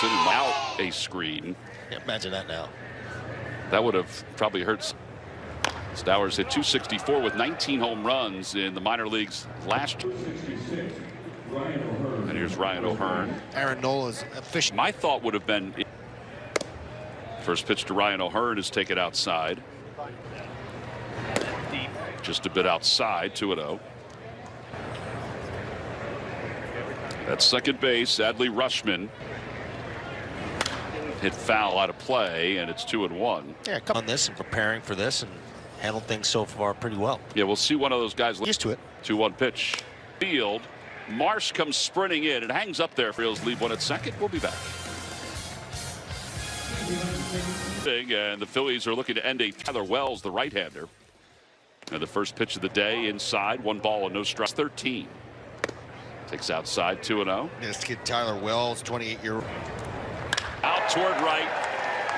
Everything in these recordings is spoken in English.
Jackson and out a screen. Yeah, imagine that now. That would have probably hurt. Stowers hit .264 with 19 home runs in the minor leagues last year. And here's Ryan O'Hearn. Aaron Nola's efficient. My thought would have been first pitch to Ryan O'Hearn is taken outside. Just a bit outside, 2-0. At second base, Adley Rutschman hit foul out of play, and it's 2-1. Yeah, come on this and preparing for this and handled things so far pretty well. Yeah, we'll see one of those guys used to it. 2-1 pitch. Field. Marsh comes sprinting in. It hangs up there. Phillies leave one at second. We'll be back. And the Phillies are looking to end a Tyler Wells, the right-hander. And the first pitch of the day inside, 1 ball and no strikes. 13. Takes outside, 2-0. This kid Tyler Wells, 28-year-old. Out toward right.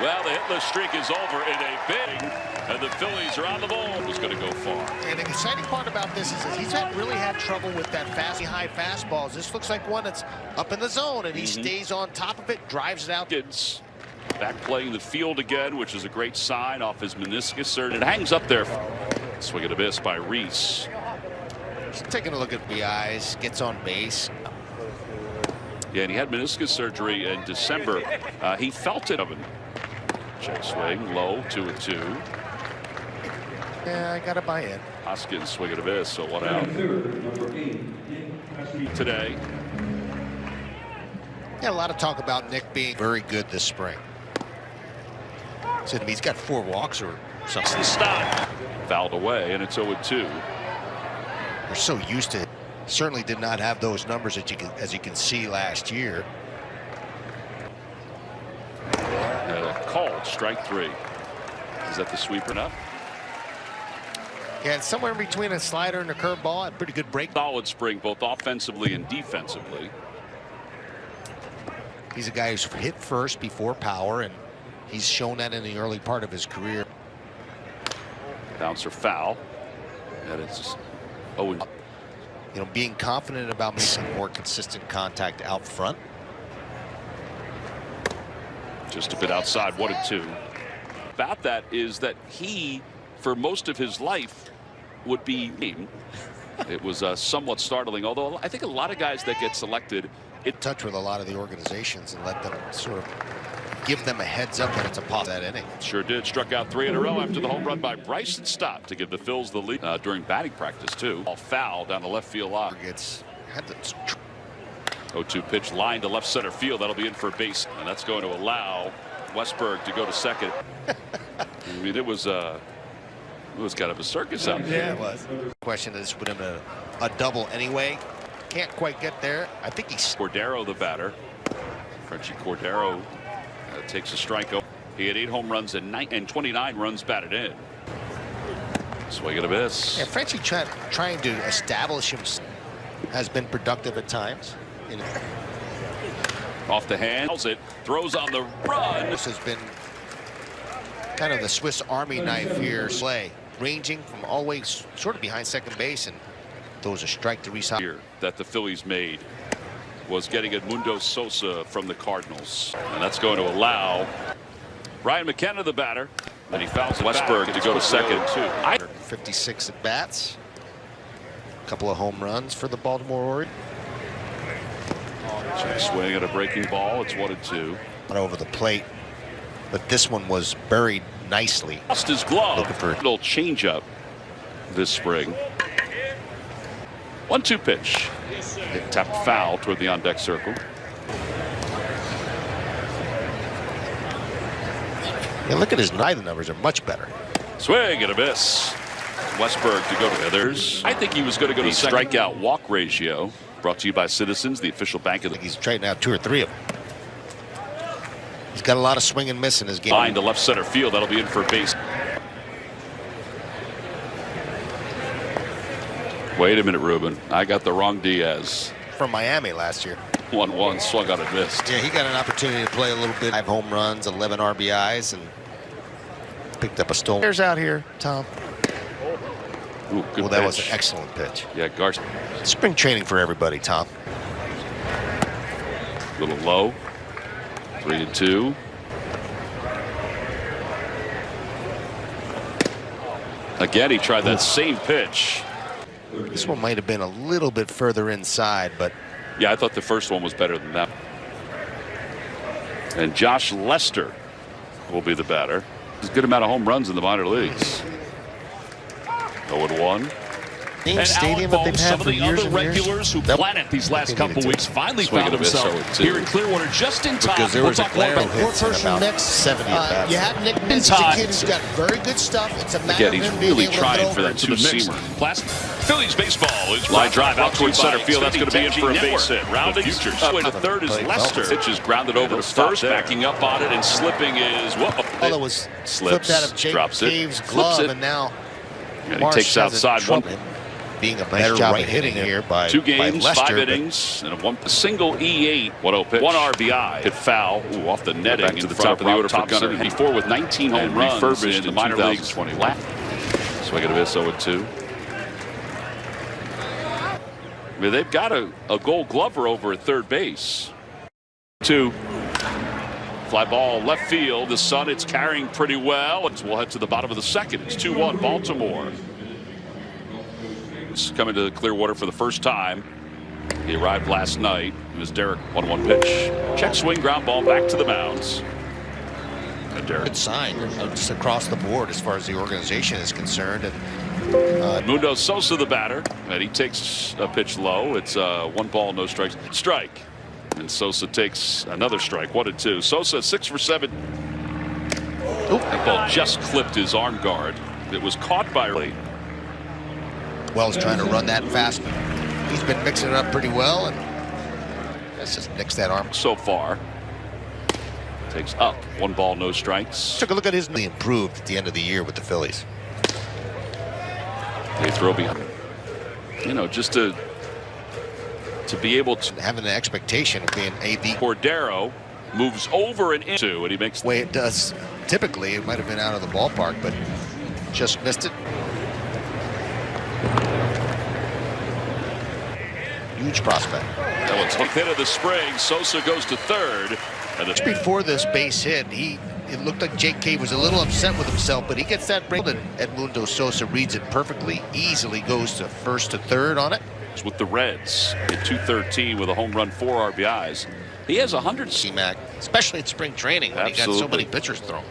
Well, the hitless streak is over in a big, and the Phillies are on the ball. It was going to go far. And the exciting part about this is he's really had trouble with that high fastballs. This looks like one that's up in the zone, and he stays on top of it, drives it out. It's back playing the field again, which is a great sign off his meniscus surgery. It hangs up there. Swing and a miss by Reese. He's taking a look at the eyes, gets on base. Yeah, and he had meniscus surgery in December. He felt it. Check swing, low, 2-2. Yeah, I got to buy in. Hoskins swing and a miss, so 1 out. Today. Yeah, a lot of talk about Nick being very good this spring. Said to me, he's got 4 walks or something. Stop. Fouled away, and it's 0-2. We're so used to it. Certainly did not have those numbers that as you can see last year. Called strike 3. Is that the sweeper enough? Yeah, it's somewhere in between a slider and a curveball. A pretty good break. Solid spring, both offensively and defensively. He's a guy who's hit first before power, and he's shown that in the early part of his career. Bouncer foul. And it's being confident about making more consistent contact out front. Just a bit outside, 1-2. About that is that he, for most of his life, would be. It was somewhat startling, although I think a lot of guys that get selected in touch with a lot of the organizations and let them sort of give them a heads up that it's a positive inning. Sure did. Struck out 3 in a row after the home run by Bryson Stott to give the Phils the lead during batting practice too. All foul down the left field line. It's had the 0-2 pitch line to left center field. That'll be in for a base, and that's going to allow Westberg to go to second. I mean, it was kind of a circus out there. Yeah, it was. Question is, would have been a double anyway. Can't quite get there. I think he's Cordero, the batter. Frenchie Cordero takes a strikeout. He had 8 home runs and 29 runs batted in. Swing and a miss. Yeah, Frenchie trying to establish himself has been productive at times. Off the hand, it throws on the run. This has been kind of the Swiss Army knife here. Slay ranging from always sort of behind second base, and throws a strike to Reese. Here that the Phillies made was getting Edmundo Sosa from the Cardinals, and that's going to allow Ryan McKenna, the batter, and he fouls Westberg to go to second too. 56 at bats, a couple of home runs for the Baltimore Orioles. Check swing at a breaking ball. It's 1-2. Over the plate, but this one was buried nicely. Lost his glove. Looking for a little changeup this spring. 1-2 pitch. It tapped foul toward the on-deck circle. Yeah, look at his night. The numbers are much better. Swing and a miss. Westberg to go to others. I think he was going to go to strikeout walk ratio. Brought to you by Citizens, the official bank of the. He's trading out 2 or 3 of them. He's got a lot of swing and miss in his game. Line to left center field. That'll be in for a base. Wait a minute, Ruben. I got the wrong Diaz. From Miami last year. 1-1, swung on and missed. Yeah, he got an opportunity to play a little bit. 5 home runs, 11 RBIs, and picked up a stolen. There's out here, Tom. Ooh, good well, that pitch. was an excellent pitch. Yeah, Garcia. Spring training for everybody, Tom. A little low. 3-2. Again, he tried that same pitch. This one might have been a little bit further inside, but yeah, I thought the first one was better than that. And Josh Lester will be the batter. There's a good amount of home runs in the minor leagues. 0-1. And stadium that they've had some of for the years other and years. regulars who planet these last couple weeks finally Swing found and a miss, themselves 0-2. here in Clearwater just in time. Because there was a talk more glaring about hits in about next 70 at bats. You have Nick Miz, a kid who's got very good stuff. It's a matter Again, of he's him being really able to trying get for over that it. two-seamer. Phillies baseball is Line drive out brought towards to you center by field. That's going to be in for a Xfinity base Network. hit. Rounding Futures. up to third is Lester. Pitch is grounded over to first. Backing up on it and slipping is Ball that was slips. flipped out of Jake Drops it. Cave's Flips glove, it. and now And he Marsh takes has outside one. trouble. Being a Nice better job right of hitting here by 2 games, Lester, 5 but innings, and a single E8. 1-0 pitch. 1 RBI. Hit foul. Ooh, off the netting. Back to the top of the order for Gunnar. Before with 19 home runs refurbished in the minor leagues. Swing and a miss, 0-2. I mean, they've got a Gold Glover over at third base. 2. Fly ball left field. The Sun, it's carrying pretty well. We'll head to the bottom of the second. It's 2-1 Baltimore. It's coming to Clearwater for the first time. He arrived last night. It was Derek. 1-1 pitch. Check swing, ground ball back to the mounds. And Derek. good sign just across the board as far as the organization is concerned. And Mundo Sosa the batter, and he takes a pitch low. It's 1 ball, no strikes. Strike. And Sosa takes another strike. 1-2. Sosa 6 for 7. That ball just clipped his arm guard. It was caught by Lee. Wells trying to run that fast. He's been mixing it up pretty well, and let's just nix that arm. So far, takes up 1 ball, no strikes. Took a look at his knee. Improved at the end of the year with the Phillies. They throw behind. You know, just to be able to Having an expectation of being AV. Cordero moves over and into, and he makes The way it does typically, it might have been out of the ballpark, but just missed it. Huge prospect. that one's hooked hit of the spring. Sosa goes to third, and Just before this base hit, it looked like Jake Cave was a little upset with himself, but he gets that break, and Edmundo Sosa reads it perfectly, easily goes to first to third on it. with the Reds at 213 with a home run, 4 RBIs. He has 100. C-Mac, especially at spring training when he got so Absolutely. many pitchers thrown.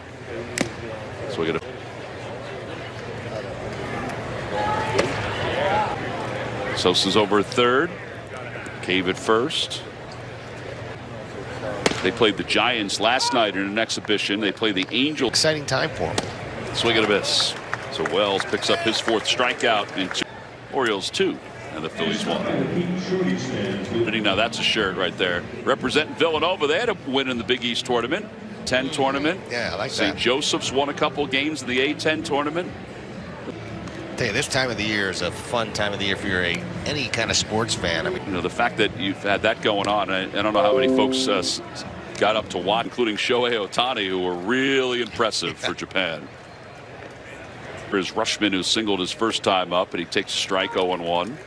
So we got Sosa's over at third. Cave at first. They played the Giants last night in an exhibition. They played the Angels. Exciting time for him. Swing and a miss. So Wells picks up his 4th strikeout in 2. Orioles 2 and the Phillies 1. Now that's a shirt right there. Representing Villanova. They had a win in the Big East tournament. 10 tournament. Yeah, I like St. that. Joseph's won a couple games in the A10 tournament. Tell you, this time of the year is a fun time of the year if you're any kind of sports fan. I mean, You know, the fact that you've had that going on, I don't know how many folks got up to watch, including Shohei Ohtani, who were really impressive for Japan. Here's Rushman, who singled his first time up, and he takes a strike. 0-1.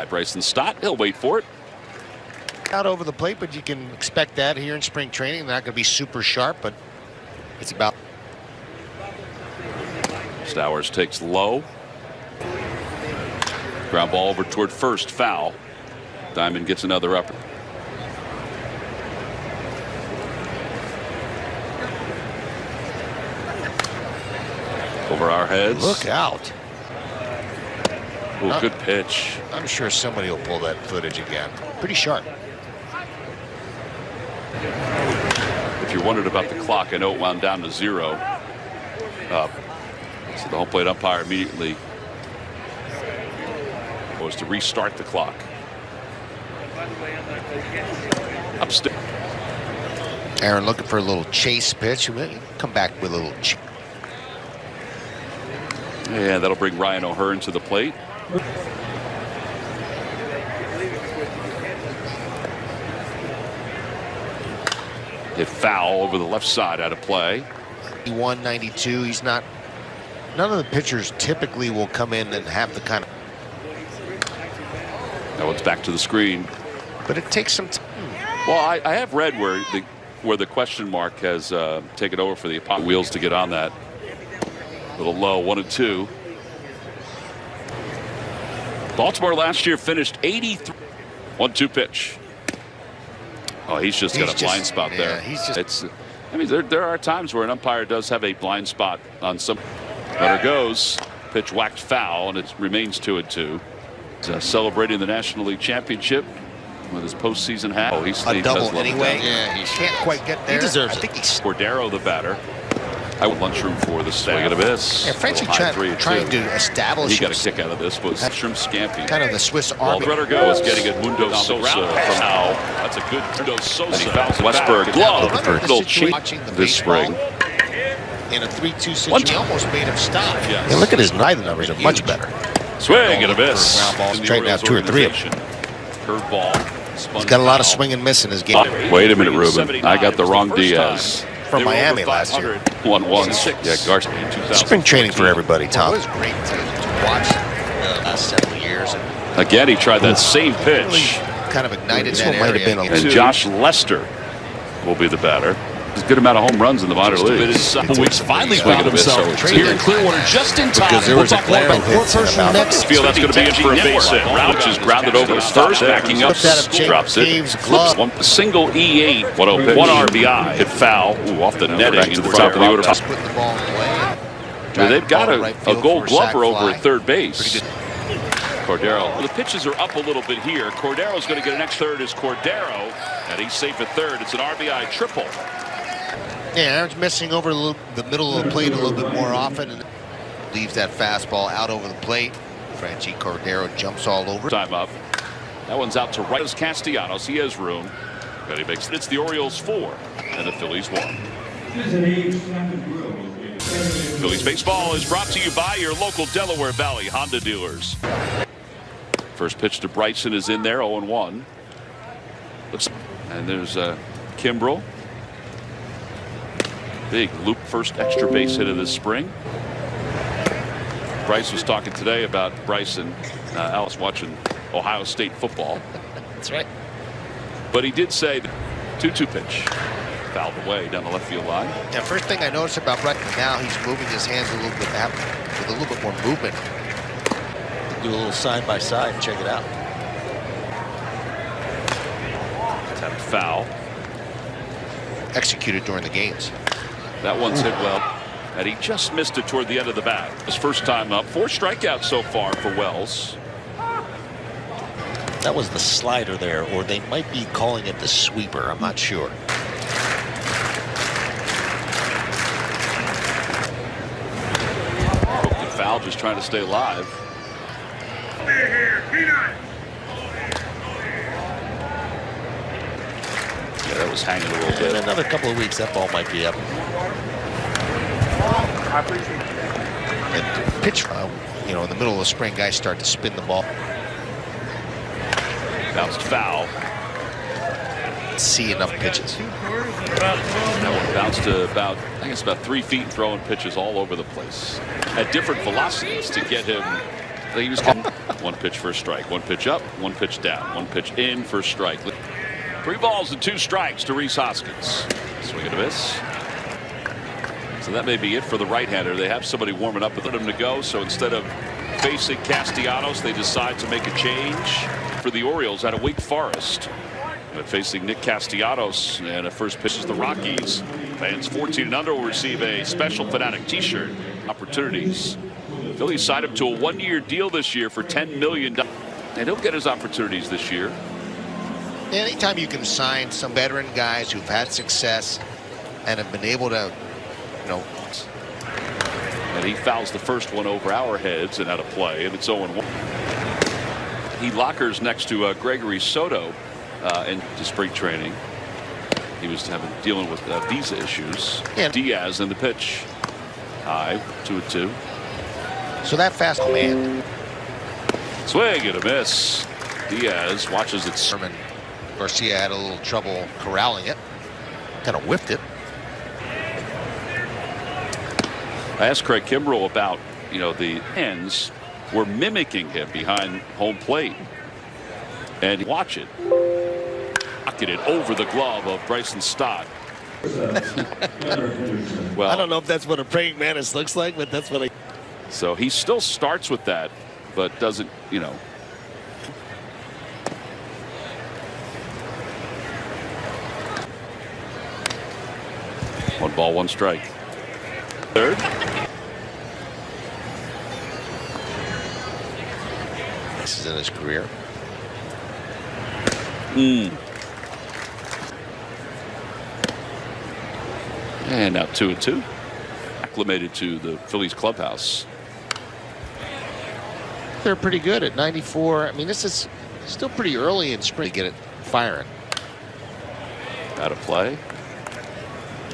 Bryson Stott, he'll wait for it. out over the plate, but you can expect that here in spring training. They're not going to be super sharp, but it's about. Stowers takes low. Ground ball over toward first, foul. Diamond gets another upper. Over our heads. Look out. Ooh, good pitch. I'm sure somebody will pull that footage again. Pretty sharp. If you're wondering about the clock, I know it wound down to 0. So the home plate umpire immediately was to restart the clock. Upstairs. Aaron looking for a little chase pitch. We'll come back with a little. Yeah, that'll bring Ryan O'Hearn to the plate. Hit foul over the left side, out of play. 192. He's not. None of the pitchers typically will come in and have the kind of. Now it's back to the screen. But it takes some. Well, I have read where the question mark has taken over for the opponent. Wheels to get on that. A little low, 1-2. Baltimore last year finished 83. 1-2 pitch. Oh, he's just got a blind spot there. I mean, there are times where an umpire does have a blind spot on some. Runner goes. Pitch whacked foul, and it remains 2-2. He's celebrating the National League Championship with his postseason hat. Oh, he's a double anyway. Yeah, he can't quite get there. He deserves it. Cordero, the batter. I would lunchroom for the staff. Swing and a miss. Yeah, Frenchie trying to establish. He got a kick out of this, but Shrimp Scampi. Kind of the Swiss Army. Runner goes, getting it. Mundo Sosa from now. That's a good Mundo Sosa. And he fouls Westberg. Glove. Little cheap this spring. In a 3-2 situation, he almost made him stop. Yes. Yeah, look at his night numbers are much better. Swing and a miss. Straight out 2 or 3 of them. Curveball. He's got a lot of swing and miss in his game. Wait a minute, Ruben. I got the wrong Diaz. From Miami last year. 1-1. Yeah, Garcia. Spring training for everybody, Tom. It was great to watch the last several years. Again, he tried that same pitch. Really kind of ignited this that one might have been and Josh Lester will be the batter. There's a good amount of home runs in the minor leagues. Weeks finally found himself here in Clearwater just in time. Because there was a glare of hits in about next. Feel that's going to be in for a base hit. Which is grounded over to first, backing up, drops it. One single E8, 1 RBI, hit foul, off the netting into the top of the order. They've got a Gold Glover over at third base. Cordero. The pitches are up a little bit here. Cordero's going to get an next third is Cordero, and he's safe at third. It's an RBI triple. Yeah, Aaron's missing over the middle of the plate a little bit more often and leaves that fastball out over the plate. Franchi Cordero jumps all over. Time up. That one's out to right as Castellanos. He has room. But he makes it. It's the Orioles 4 and the Phillies 1. Phillies baseball is brought to you by your local Delaware Valley Honda dealers. First pitch to Bryson is in there, 0-1. And there's Kimbrel. Big loop first extra base hit of this spring. Bryce was talking today about Bryson. Alice watching Ohio State football. That's right. But he did say 2-2 pitch. Fouled away down the left field line. Yeah, first thing I noticed about Bryson now, he's moving his hands a little bit with a little bit more movement. Do a little side by side and check it out. Tapped foul. Executed during the games. That one's hit well, and he just missed it toward the end of the bat. His first time up. 4 strikeouts so far for Wells. That was the slider there, or they might be calling it the sweeper. I'm not sure. Broke the foul, just trying to stay alive. Yeah, that was hanging a little bit. In another couple of weeks, that ball might be up. I appreciate it. And pitch, you know, in the middle of the spring, guys start to spin the ball. Bounced foul. See enough pitches. That one bounced to about, I think it's about 3 feet, throwing pitches all over the place at different velocities to get him. He was getting 1 pitch for a strike, 1 pitch up, 1 pitch down, 1 pitch in for a strike. 3 balls and 2 strikes to Rhys Hoskins. Swing and a miss. So that may be it for the right-hander. They have somebody warming up with him to go. So instead of facing Castellanos, they decide to make a change for the Orioles out of Wake Forest. But facing Nick Castellanos, and a first pitch is the Rockies. Fans 14 and under will receive a special Fanatic T-shirt. Opportunities. Phillies signed him to a 1-year deal this year for $10 million. And he'll get his opportunities this year. Anytime you can sign some veteran guys who've had success and have been able to, you know. And he fouls the first one over our heads and out of play, and it's 0-1. He lockers next to Gregory Soto into spring training. He was dealing with visa issues. Yeah. Diaz in the pitch. High, 2-2. So that fast command. Swing and a miss. Diaz watches it. Sherman Garcia had a little trouble corralling it. Kind of whiffed it. I asked Craig Kimbrel about, you know, the hands were mimicking him behind home plate. And watch it. A rocketed over the glove of Bryson Stott. Well, I don't know if that's what a praying mantis looks like, but that's what I. So he still starts with that, but doesn't, you know. One ball, one strike. Third. This is in his career. And now 2-2. Acclimated to the Phillies clubhouse. They're pretty good at 94. I mean, this is still pretty early in spring to get it firing. Out of play.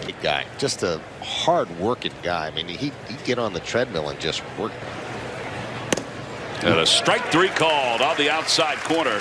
Big guy, just a hard-working guy. I mean, he'd get on the treadmill and just work. And a strike 3 called on the outside corner.